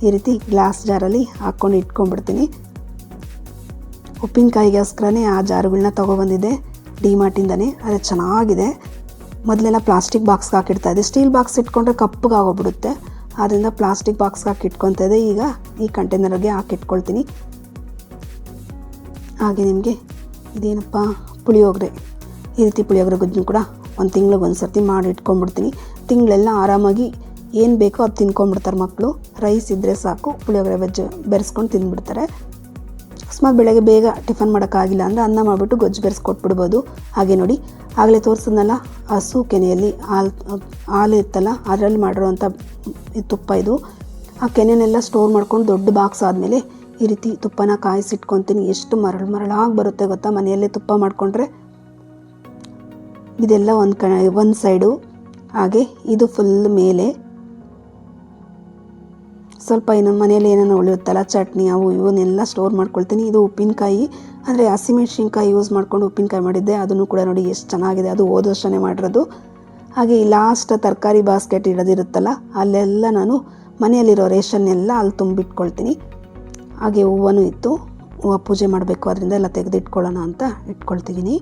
ಈ ರೀತಿ ಗ್ಲಾಸ್ ಜಾರಲ್ಲಿ ಹಾಕ್ಕೊಂಡು ಇಟ್ಕೊಂಡ್ಬಿಡ್ತೀನಿ. ಉಪ್ಪಿನಕಾಯಿಗೋಸ್ಕರನೇ ಆ ಜಾರುಗಳನ್ನ ತೊಗೊಬಂದಿದ್ದೆ ಡಿಮಾರ್ಟಿಂದನೇ. ಅದು ಚೆನ್ನಾಗಿದೆ. ಮೊದಲೆಲ್ಲ ಪ್ಲಾಸ್ಟಿಕ್ ಬಾಕ್ಸ್ಗೆ ಹಾಕಿಡ್ತಾಯಿದ್ದೆ. ಸ್ಟೀಲ್ ಬಾಕ್ಸ್ ಇಟ್ಕೊಂಡ್ರೆ ಕಪ್ಪಗಾಗೋಗ್ಬಿಡುತ್ತೆ. ಆದ್ದರಿಂದ ಪ್ಲಾಸ್ಟಿಕ್ ಬಾಕ್ಸ್ಗೆ ಹಾಕಿ ಇಟ್ಕೊತಾ ಇದೆ. ಈಗ ಈ ಕಂಟೈನರ್ಗೆ ಹಾಕಿಟ್ಕೊಳ್ತೀನಿ. ಹಾಗೆ ನಿಮಗೆ ಇದೇನಪ್ಪ, ಪುಳಿಯೋಗರೆ. ಈ ರೀತಿ ಪುಳಿಯೋಗರೆ ಗೊಜ್ಜನ್ನು ಕೂಡ 1 ತಿಂಗಳಿಗೆ 1 ಸರ್ತಿ ಮಾಡಿ ಇಟ್ಕೊಂಡ್ಬಿಡ್ತೀನಿ. ತಿಂಗಳೆಲ್ಲ ಆರಾಮಾಗಿ ಏನು ಬೇಕೋ ಅದು ತಿನ್ಕೊಂಡ್ಬಿಡ್ತಾರೆ ಮಕ್ಕಳು. ರೈಸ್ ಇದ್ದರೆ ಸಾಕು, ಪುಳಿಯೋಗರೆ ವೆಜ್ ಬೆರೆಸ್ಕೊಂಡು ತಿಂದ್ಬಿಡ್ತಾರೆ. ಅಕಸ್ಮಾತ್ ಬೆಳಗ್ಗೆ ಬೇಗ ಟಿಫನ್ ಮಾಡೋಕ್ಕಾಗಿಲ್ಲ ಅಂದರೆ ಅನ್ನ ಮಾಡಿಬಿಟ್ಟು ಗೊಜ್ಜು ಬೆರೆಸ್ಕೊಟ್ಬಿಡ್ಬೋದು. ಹಾಗೆ ನೋಡಿ, ಆಗಲೇ ತೋರಿಸಿದ್ನಲ್ಲ ಹಸು ಕೆನೆಯಲ್ಲಿ ಹಾಲು ಇತ್ತಲ್ಲ, ಅದರಲ್ಲಿ ಮಾಡಿರೋವಂಥ ತುಪ್ಪ ಇದು. ಆ ಕೆನೆನೆಲ್ಲ ಸ್ಟೋರ್ ಮಾಡ್ಕೊಂಡು ದೊಡ್ಡ ಬಾಕ್ಸ್ ಆದಮೇಲೆ ಈ ರೀತಿ ತುಪ್ಪನ ಕಾಯಿಸಿಟ್ಕೊತೀನಿ. ಎಷ್ಟು ಮರಳಾಗಿ ಬರುತ್ತೆ ಗೊತ್ತಾ ಮನೆಯಲ್ಲೇ ತುಪ್ಪ ಮಾಡಿಕೊಂಡ್ರೆ. ಇದೆಲ್ಲ ಒಂದು ಸೈಡು. ಹಾಗೆ ಇದು ಫುಲ್ ಮೇಲೆ ಸ್ವಲ್ಪ ಇನ್ನೊಂದು ಮನೆಯಲ್ಲಿ ಏನೇನೋ ಉಳಿಯುತ್ತಲ್ಲ, ಚಟ್ನಿ ಅವು ಇವನ್ನೆಲ್ಲ ಸ್ಟೋರ್ ಮಾಡ್ಕೊಳ್ತೀನಿ. ಇದು ಉಪ್ಪಿನಕಾಯಿ, ಅಂದರೆ ಹಸಿಮೆಣ್ಸಿನ್ಕಾಯಿ ಯೂಸ್ ಮಾಡ್ಕೊಂಡು ಉಪ್ಪಿನಕಾಯಿ ಮಾಡಿದ್ದೆ. ಅದನ್ನು ಕೂಡ ನೋಡಿ ಎಷ್ಟು ಚೆನ್ನಾಗಿದೆ. ಅದು ಹೋದ ವರ್ಷನೇ ಮಾಡಿರೋದು. ಹಾಗೆ ಈ ಲಾಸ್ಟ್ ತರಕಾರಿ ಬಾಸ್ಕೆಟ್ ಇಡೋದಿರುತ್ತಲ್ಲ, ಅಲ್ಲೆಲ್ಲ ನಾನು ಮನೆಯಲ್ಲಿರೋ ರೇಷನ್ನೆಲ್ಲ ಅಲ್ಲಿ ತುಂಬಿಟ್ಕೊಳ್ತೀನಿ. ಹಾಗೆ ಹೂವನೂ ಇತ್ತು, ಹೂವು ಪೂಜೆ ಮಾಡಬೇಕು, ಅದರಿಂದ ಎಲ್ಲ ತೆಗೆದಿಟ್ಕೊಳ್ಳೋಣ ಅಂತ ಇಟ್ಕೊಳ್ತಿದ್ದೀನಿ.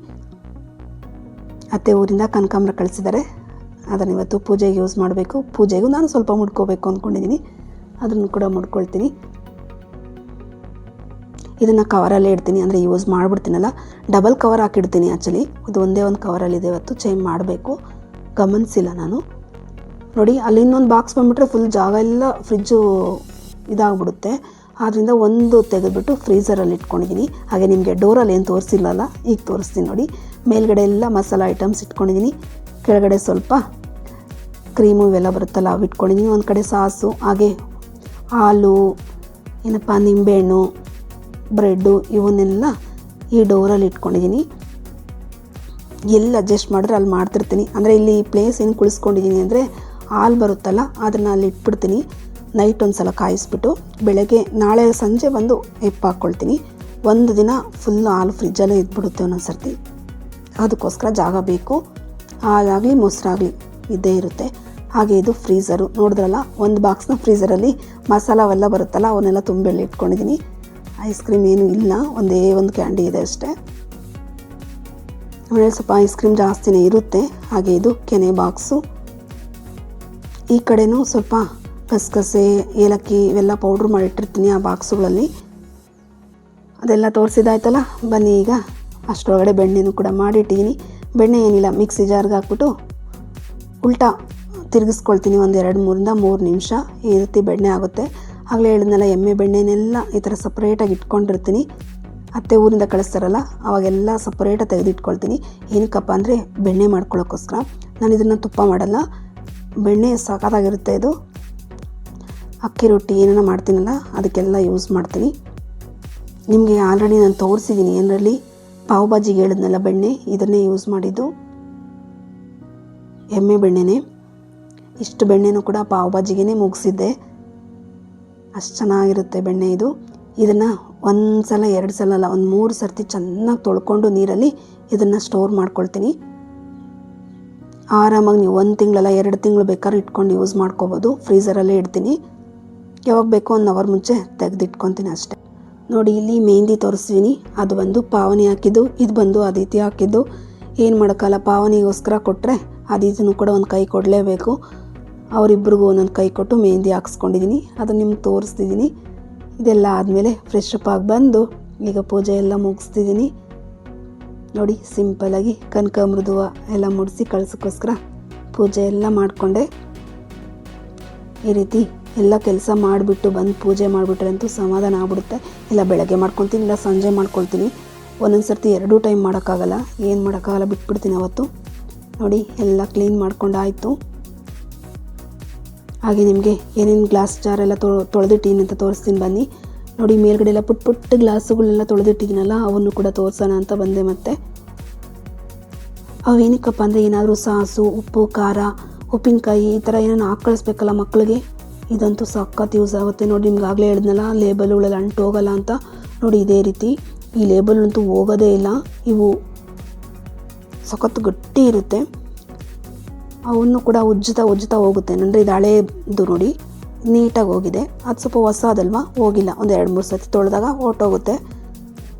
ಅತ್ತೆ ಊರಿಂದ ಕನಕಾಂಬರ ಕಳಿಸಿದ್ದಾರೆ, ಅದನ್ನು ಇವತ್ತು ಪೂಜೆಗೆ ಯೂಸ್ ಮಾಡಬೇಕು. ಪೂಜೆಗೂ ನಾನು ಸ್ವಲ್ಪ ಮುಡ್ಕೋಬೇಕು ಅಂದ್ಕೊಂಡಿದ್ದೀನಿ, ಅದನ್ನು ಕೂಡ ಮುಡ್ಕೊಳ್ತೀನಿ. ಇದನ್ನು ಕವರಲ್ಲೇ ಇಡ್ತೀನಿ, ಅಂದರೆ ಯೂಸ್ ಮಾಡಿಬಿಡ್ತೀನಲ್ಲ. ಡಬಲ್ ಕವರ್ ಹಾಕಿಡ್ತೀನಿ ಆ್ಯಕ್ಚುಲಿ. ಇದು ಒಂದೇ ಒಂದು ಕವರಲ್ಲಿದೆ, ಇವತ್ತು ಚೇಂಜ್ ಮಾಡಬೇಕು, ಗಮನಿಸಿಲ್ಲ ನಾನು. ನೋಡಿ, ಅಲ್ಲಿ ಇನ್ನೊಂದು ಬಾಕ್ಸ್ ಬಂದುಬಿಟ್ರೆ ಫುಲ್ ಜಾಗ ಎಲ್ಲ ಫ್ರಿಜ್ಜು ಇದಾಗ್ಬಿಡುತ್ತೆ. ಆದ್ದರಿಂದ ಒಂದು ತೆಗೆದುಬಿಟ್ಟು ಫ್ರೀಝರಲ್ಲಿ ಇಟ್ಕೊಂಡಿದ್ದೀನಿ. ಹಾಗೆ ನಿಮಗೆ ಡೋರಲ್ಲಿ ಏನು ತೋರಿಸಿಲ್ಲಲ್ಲ, ಈಗ ತೋರಿಸ್ತೀನಿ ನೋಡಿ. ಮೇಲ್ಗಡೆ ಎಲ್ಲ ಮಸಾಲ ಐಟಮ್ಸ್ ಇಟ್ಕೊಂಡಿದ್ದೀನಿ, ಕೆಳಗಡೆ ಸ್ವಲ್ಪ ಕ್ರೀಮು ಇವೆಲ್ಲ ಬರುತ್ತಲ್ಲ ಅವು ಇಟ್ಕೊಂಡಿದ್ದೀನಿ. ಒಂದು ಕಡೆ ಸಾಸು, ಹಾಗೆ ಹಾಲು, ಏನಪ್ಪ ನಿಂಬೆಹಣ್ಣು, ಬ್ರೆಡ್ಡು ಇವನ್ನೆಲ್ಲ ಈ ಡೋರಲ್ಲಿ ಇಟ್ಕೊಂಡಿದ್ದೀನಿ. ಎಲ್ಲಿ ಅಡ್ಜಸ್ಟ್ ಮಾಡಿದ್ರೆ ಅಲ್ಲಿ ಮಾಡ್ತಿರ್ತೀನಿ. ಅಂದರೆ ಇಲ್ಲಿ ಪ್ಲೇಸ್ ಏನು ಕುಳಿಸ್ಕೊಂಡಿದ್ದೀನಿ ಅಂದರೆ ಹಾಲು ಬರುತ್ತಲ್ಲ, ಅದನ್ನು ಅಲ್ಲಿ ಇಟ್ಬಿಡ್ತೀನಿ. ನೈಟ್ ಒಂದು ಸಲ ಕಾಯಿಸ್ಬಿಟ್ಟು ಬೆಳಗ್ಗೆ ನಾಳೆ ಸಂಜೆ ಬಂದು ಹಾಕ್ಕೊಳ್ತೀನಿ. ಒಂದು ದಿನ ಫುಲ್ ಹಾಲು ಫ್ರಿಜ್ಜಲ್ಲೇ ಇದ್ಬಿಡುತ್ತೆ ಒಂದೊಂದು ಸರ್ತಿ. ಅದಕ್ಕೋಸ್ಕರ ಜಾಗ ಬೇಕು. ಹಾಲಾಗಲಿ ಮೊಸರಾಗಲಿ ಇದ್ದೇ ಇರುತ್ತೆ. ಹಾಗೆ ಇದು ಫ್ರೀಝರು ನೋಡಿದ್ರಲ್ಲ, ಒಂದು ಬಾಕ್ಸ್ನ ಫ್ರೀಝರಲ್ಲಿ ಮಸಾಲವೆಲ್ಲ ಬರುತ್ತಲ್ಲ ಅವನ್ನೆಲ್ಲ ತುಂಬೆಲ್ಲ ಇಟ್ಕೊಂಡಿದ್ದೀನಿ. ಐಸ್ ಕ್ರೀಮ್ ಏನೂ ಇಲ್ಲ, ಒಂದೇ ಒಂದು ಕ್ಯಾಂಡಿ ಇದೆ ಅಷ್ಟೇ. ಆಮೇಲೆ ಸ್ವಲ್ಪ ಐಸ್ ಕ್ರೀಮ್ ಜಾಸ್ತಿನೇ ಇರುತ್ತೆ. ಹಾಗೆ ಇದು ಕೆನೆ ಬಾಕ್ಸು. ಈ ಕಡೆನೂ ಸ್ವಲ್ಪ ಗಸಗಸೆ, ಏಲಕ್ಕಿ ಇವೆಲ್ಲ ಪೌಡ್ರ್ ಮಾಡಿಟ್ಟಿರ್ತೀನಿ ಆ ಬಾಕ್ಸುಗಳಲ್ಲಿ. ಅದೆಲ್ಲ ತೋರಿಸಿದಾಯ್ತಲ್ಲ, ಬನ್ನಿ ಈಗ ಅಷ್ಟರೊಳಗಡೆ ಬೆಣ್ಣೆನೂ ಕೂಡ ಮಾಡಿಟ್ಟಿದ್ದೀನಿ. ಬೆಣ್ಣೆ ಏನಿಲ್ಲ, ಮಿಕ್ಸಿ ಜಾರ್ಗೆ ಹಾಕ್ಬಿಟ್ಟು ಉಲ್ಟಾ ತಿರುಗಿಸ್ಕೊಳ್ತೀನಿ. ಒಂದು 2-3 ನಿಮಿಷ ಈ ರೀತಿ ಬೆಣ್ಣೆ ಆಗುತ್ತೆ. ಆಗಲೇ ಹೇಳಿದ್ನಲ್ಲ, ಎಮ್ಮೆ ಬೆಣ್ಣೆನೆಲ್ಲ ಈ ಥರ ಸಪ್ರೇಟಾಗಿ ಇಟ್ಕೊಂಡಿರ್ತೀನಿ. ಅತ್ತೆ ಊರಿಂದ ಕಳಿಸ್ತಾರಲ್ಲ ಅವಾಗೆಲ್ಲ ಸಪ್ರೇಟಾಗಿ ತೆಗೆದಿಟ್ಕೊಳ್ತೀನಿ. ಏನಕ್ಕಪ್ಪ ಅಂದರೆ ಬೆಣ್ಣೆ ಮಾಡ್ಕೊಳ್ಳೋಕ್ಕೋಸ್ಕರ. ನಾನು ಇದನ್ನು ತುಪ್ಪ ಮಾಡಲ್ಲ, ಬೆಣ್ಣೆ ಸಖತ್ತಾಗಿರುತ್ತೆ. ಇದು ಅಕ್ಕಿ ರೊಟ್ಟಿ ಏನೇನೋ ಮಾಡ್ತೀನಲ್ಲ ಅದಕ್ಕೆಲ್ಲ ಯೂಸ್ ಮಾಡ್ತೀನಿ. ನಿಮಗೆ ಆಲ್ರೆಡಿ ನಾನು ತೋರಿಸಿದ್ದೀನಿ ಏನರಲ್ಲಿ, ಪಾವ್ ಭಾಜಿಗೆ ಹೇಳಿದ್ನಲ್ಲ ಬೆಣ್ಣೆ, ಇದನ್ನೇ ಯೂಸ್ ಮಾಡಿದ್ದು, ಎಮ್ಮೆ ಬೆಣ್ಣೆನೇ. ಇಷ್ಟು ಬೆಣ್ಣೆನೂ ಕೂಡ ಪಾವ್ ಭಾಜಿಗೆ ಮುಗಿಸಿದ್ದೆ. ಅಷ್ಟು ಚೆನ್ನಾಗಿರುತ್ತೆ ಬೆಣ್ಣೆ ಇದು. ಇದನ್ನು 1 ಸಲ 2 ಸಲ ಅಲ್ಲ, ಒಂದು 3 ಸರ್ತಿ ಚೆನ್ನಾಗಿ ತೊಳ್ಕೊಂಡು ನೀರಲ್ಲಿ ಇದನ್ನು ಸ್ಟೋರ್ ಮಾಡ್ಕೊಳ್ತೀನಿ. ಆರಾಮಾಗಿ ನೀವು 1 ತಿಂಗಳಲ್ಲ 2 ತಿಂಗಳು ಬೇಕಾದ್ರೆ ಇಟ್ಕೊಂಡು ಯೂಸ್ ಮಾಡ್ಕೋಬೋದು. ಫ್ರೀಝರಲ್ಲೇ ಇಡ್ತೀನಿ. ಯಾವಾಗ ಬೇಕೋ 1 ಅವರ್ ಮುಂಚೆ ತೆಗೆದಿಟ್ಕೊತೀನಿ ಅಷ್ಟೇ. ನೋಡಿ, ಇಲ್ಲಿ ಮೆಹಂದಿ ತೋರಿಸ್ತೀನಿ. ಅದು ಬಂದು ಪಾವನಿ ಹಾಕಿದ್ದು, ಇದು ಬಂದು ಅದಿತಿ ಹಾಕಿದ್ದು. ಏನು ಮಾಡೋಕ್ಕಲ್ಲ, ಪಾವನಿಗೋಸ್ಕರ ಕೊಟ್ಟರೆ ಅದಿತಿನೂ ಕೂಡ ಒಂದು ಕೈ ಕೊಡಲೇಬೇಕು. ಅವರಿಬ್ಬರಿಗೂ ಒಂದೊಂದು ಕೈ ಕೊಟ್ಟು ಮೆಹಂದಿ ಹಾಕ್ಸ್ಕೊಂಡಿದ್ದೀನಿ. ಅದು ನಿಮ್ಗೆ ತೋರಿಸ್ತಿದ್ದೀನಿ. ಇದೆಲ್ಲ ಆದಮೇಲೆ ಫ್ರೆಶ್ ಅಪ್ ಆಗಿ ಬಂದು ಈಗ ಪೂಜೆ ಎಲ್ಲ ಮುಗಿಸ್ತಿದ್ದೀನಿ. ನೋಡಿ ಸಿಂಪಲಾಗಿ ಕನಕಾಮೃದುವ ಎಲ್ಲ ಮುಡಿಸಿ ಕಳ್ಸೋಕ್ಕೋಸ್ಕರ ಪೂಜೆ ಎಲ್ಲ ಮಾಡಿಕೊಂಡೆ. ಈ ರೀತಿ ಎಲ್ಲ ಕೆಲಸ ಮಾಡಿಬಿಟ್ಟು ಬಂದು ಪೂಜೆ ಮಾಡಿಬಿಟ್ರೆ ಅಂತೂ ಸಮಾಧಾನ ಆಗ್ಬಿಡುತ್ತೆ. ಇಲ್ಲ ಬೆಳಗ್ಗೆ ಮಾಡ್ಕೊಳ್ತೀನಿ, ಇಲ್ಲ ಸಂಜೆ ಮಾಡ್ಕೊಳ್ತೀನಿ. ಒಂದೊಂದು ಸರ್ತಿ 2 ಟೈಮ್ ಮಾಡೋಕ್ಕಾಗಲ್ಲ, ಏನು ಮಾಡೋಕ್ಕಾಗಲ್ಲ, ಬಿಟ್ಬಿಡ್ತೀನಿ ಅವತ್ತು. ನೋಡಿ ಎಲ್ಲ ಕ್ಲೀನ್ ಮಾಡ್ಕೊಂಡಾಯಿತು. ಹಾಗೆ ನಿಮಗೆ ಏನೇನು ಗ್ಲಾಸ್ ಜಾರೆಲ್ಲ ತೊಳೆದಿಟ್ಟಿದ್ದೀನಿ ಅಂತ ತೋರಿಸ್ತೀನಿ ಬನ್ನಿ. ನೋಡಿ ಮೇಲ್ಗಡೆ ಎಲ್ಲ ಪುಟ್ಟ ಪುಟ್ಟ ಗ್ಲಾಸುಗಳೆಲ್ಲ ತೊಳೆದಿಟ್ಟಿದ್ದೀನಲ್ಲ, ಅವನ್ನು ಕೂಡ ತೋರಿಸೋಣ ಅಂತ ಬಂದೆ. ಮತ್ತೆ ಅವೇನಕ್ಕಪ್ಪ ಅಂದರೆ ಏನಾದರೂ ಸಾಸು, ಉಪ್ಪು, ಖಾರ, ಉಪ್ಪಿನಕಾಯಿ ಈ ಥರ ಏನಾರು ಹಾಕಳಿಸ್ಬೇಕಲ್ಲ ಮಕ್ಕಳಿಗೆ. ಇದಂತೂ ಸಖತ್ ಯೂಸ್ ಆಗುತ್ತೆ. ನೋಡಿ ನಿಮ್ಗೆ ಆಗಲೇ ಹೇಳಿದ್ನಲ್ಲ ಲೇಬಲ್ಗಳೆಲ್ಲ ಅಂಟು ಹೋಗಲ್ಲ ಅಂತ. ನೋಡಿ ಇದೇ ರೀತಿ ಈ ಲೇಬಲ್ ಅಂತೂ ಹೋಗೋದೇ ಇಲ್ಲ. ಇವು ಸಖತ್ತು ಗಟ್ಟಿ ಇರುತ್ತೆ. ಅವನ್ನು ಕೂಡ ಉಜ್ಜುತ್ತಾ ಹೋಗುತ್ತೆ. ಅಂದರೆ ಇದು ಹಳೇದು ನೋಡಿ ನೀಟಾಗಿ ಹೋಗಿದೆ. ಅದು ಸ್ವಲ್ಪ ಹೊಸದಲ್ವಾ, ಹೋಗಿಲ್ಲ. ಒಂದು 2-3 ಸತಿ ತೊಳೆದಾಗ ಹೊರಟೋಗುತ್ತೆ.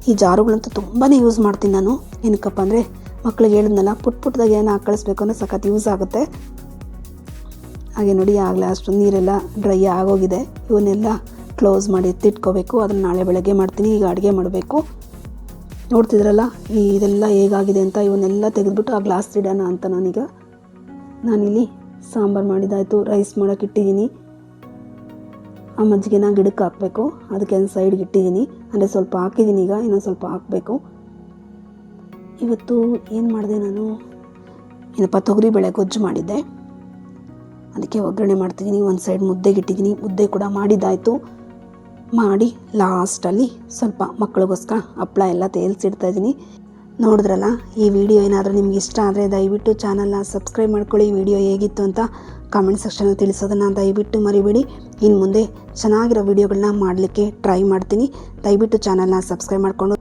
ಈ ಜಾರುಗಳಂತೂ ತುಂಬಾ ಯೂಸ್ ಮಾಡ್ತೀನಿ ನಾನು. ಏನಕ್ಕಪ್ಪ ಅಂದರೆ ಮಕ್ಳಿಗೆ ಹೇಳಿದ್ನಲ್ಲ ಪುಟ್ಟದಾಗ ಏನು ಹಾಕಳಿಸ್ಬೇಕು ಅಂದರೆ ಸಖತ್ ಯೂಸ್ ಆಗುತ್ತೆ. ಹಾಗೆ ನೋಡಿ ಆಗಲೇ ಅಷ್ಟು ನೀರೆಲ್ಲ ಡ್ರೈ ಆಗೋಗಿದೆ. ಇವನ್ನೆಲ್ಲ ಕ್ಲೋಸ್ ಮಾಡಿ ಎತ್ತಿಟ್ಕೋಬೇಕು. ಅದನ್ನು ನಾಳೆ ಬೆಳಗ್ಗೆ ಮಾಡ್ತೀನಿ. ಈಗ ಅಡುಗೆ ಮಾಡಬೇಕು. ನೋಡ್ತಿದ್ರಲ್ಲ ಇದೆಲ್ಲ ಹೇಗಾಗಿದೆ ಅಂತ. ಇವನ್ನೆಲ್ಲ ತೆಗೆದುಬಿಟ್ಟು ಆ ಗ್ಲಾಸ್ ಇಡೋಣ ಅಂತ ನಾನಿಲ್ಲಿ ಸಾಂಬಾರು ಮಾಡಿದ್ದಾಯಿತು. ರೈಸ್ ಮಾಡೋಕೆ ಇಟ್ಟಿದ್ದೀನಿ. ಆ ಮಜ್ಜಿಗೆನ ಗಿಡಕ್ಕೆ ಹಾಕಬೇಕು. ಅದಕ್ಕೆ ಒಂದು ಸೈಡ್ಗೆ ಇಟ್ಟಿದ್ದೀನಿ. ಅಂದರೆ ಸ್ವಲ್ಪ ಹಾಕಿದ್ದೀನಿ, ಈಗ ಇನ್ನೊಂದು ಸ್ವಲ್ಪ ಹಾಕಬೇಕು. ಇವತ್ತು ಏನು ಮಾಡಿದೆ ನಾನು, ಏನಪ್ಪ ತೊಗರಿಬೇಳೆ ಗೊಜ್ಜು ಮಾಡಿದ್ದೆ. ಅದಕ್ಕೆ ಒಗ್ಗರಣೆ ಮಾಡ್ತಿದ್ದೀನಿ. ಒಂದು ಸೈಡ್ ಮುದ್ದೆಗೆ ಇಟ್ಟಿದ್ದೀನಿ. ಮುದ್ದೆ ಕೂಡ ಮಾಡಿದ್ದಾಯಿತು. ಮಾಡಿ ಲಾಸ್ಟಲ್ಲಿ ಸ್ವಲ್ಪ ಮಕ್ಕಳಿಗೋಸ್ಕರ ಹಪ್ಪಳ ಎಲ್ಲ ತೇಲ್ಸಿಡ್ತಾಯಿದ್ದೀನಿ. ನೋಡಿದ್ರಲ್ಲ, ಈ ವಿಡಿಯೋ ಏನಾದರೂ ನಿಮ್ಗೆ ಇಷ್ಟ ಆದರೆ ದಯವಿಟ್ಟು ಚಾನಲ್ನ ಸಬ್ಸ್ಕ್ರೈಬ್ ಮಾಡ್ಕೊಳ್ಳಿ. ವಿಡಿಯೋ ಹೇಗಿತ್ತು ಅಂತ ಕಾಮೆಂಟ್ ಸೆಕ್ಷನಲ್ಲಿ ತಿಳಿಸೋದನ್ನು ದಯವಿಟ್ಟು ಮರಿಬೇಡಿ. ಇನ್ನು ಮುಂದೆ ಚೆನ್ನಾಗಿರೋ ವಿಡಿಯೋಗಳನ್ನ ಮಾಡಲಿಕ್ಕೆ ಟ್ರೈ ಮಾಡ್ತೀನಿ. ದಯವಿಟ್ಟು ಚಾನಲ್ನ ಸಬ್ಸ್ಕ್ರೈಬ್ ಮಾಡಿಕೊಂಡು